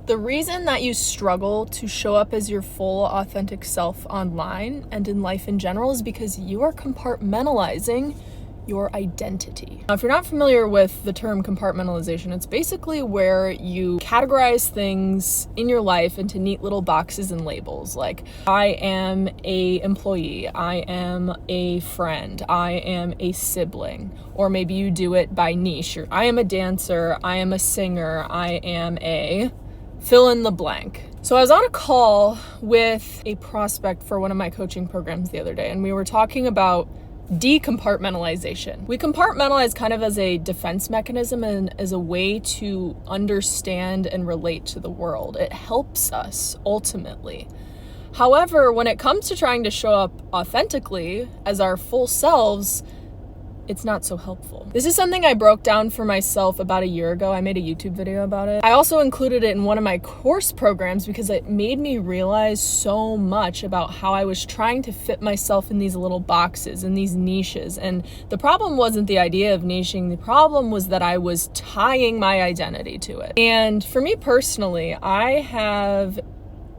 The reason that you struggle to show up as your full, authentic self online and in life in general is because you are compartmentalizing your identity. Now, if you're not familiar with the term compartmentalization, it's basically where you categorize things in your life into neat little boxes and labels. Like, I am a employee, I am a friend, I am a sibling, or maybe you do it by niche. I am a dancer, I am a singer, I am a fill in the blank. So I was on a call with a prospect for one of my coaching programs the other day, and we were talking about decompartmentalization. We compartmentalize kind of as a defense mechanism and as a way to understand and relate to the world. It helps us ultimately. However, when it comes to trying to show up authentically as our full selves, it's not so helpful. This is something I broke down for myself about a year ago. I made a YouTube video about it. I also included it in one of my course programs because it made me realize so much about how I was trying to fit myself in these little boxes, in these niches. And the problem wasn't the idea of niching. The problem was that I was tying my identity to it. And for me personally, I have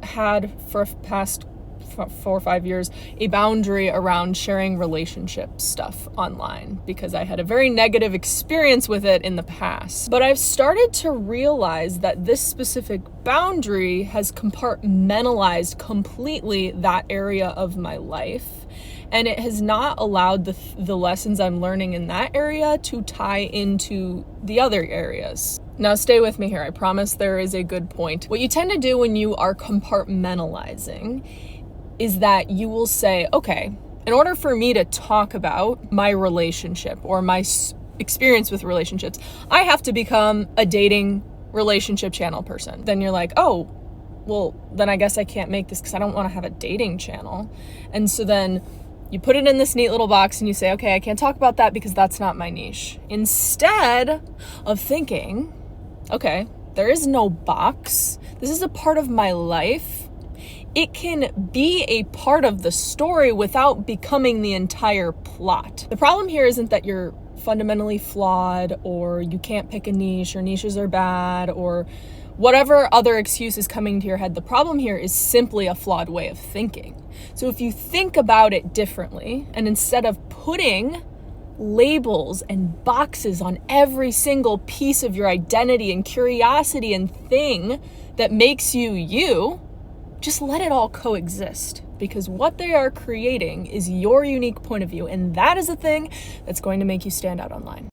had for past 4 or 5 years a boundary around sharing relationship stuff online because I had a very negative experience with it in the past. But I've started to realize that this specific boundary has compartmentalized completely that area of my life, and it has not allowed the lessons I'm learning in that area to tie into the other areas. Now stay with me here. I promise there is a good point. What you tend to do when you are compartmentalizing is that you will say, okay, in order for me to talk about my relationship or my experience with relationships, I have to become a dating relationship channel person. Then you're like, oh, well, then I guess I can't make this because I don't want to have a dating channel. And so then you put it in this neat little box and you say, okay, I can't talk about that because that's not my niche. Instead of thinking, okay, there is no box. This is a part of my life. It can be a part of the story without becoming the entire plot. The problem here isn't that you're fundamentally flawed or you can't pick a niche or niches are bad or whatever other excuse is coming to your head. The problem here is simply a flawed way of thinking. So if you think about it differently, and instead of putting labels and boxes on every single piece of your identity and curiosity and thing that makes you you, just let it all coexist, because what they are creating is your unique point of view, and that is the thing that's going to make you stand out online.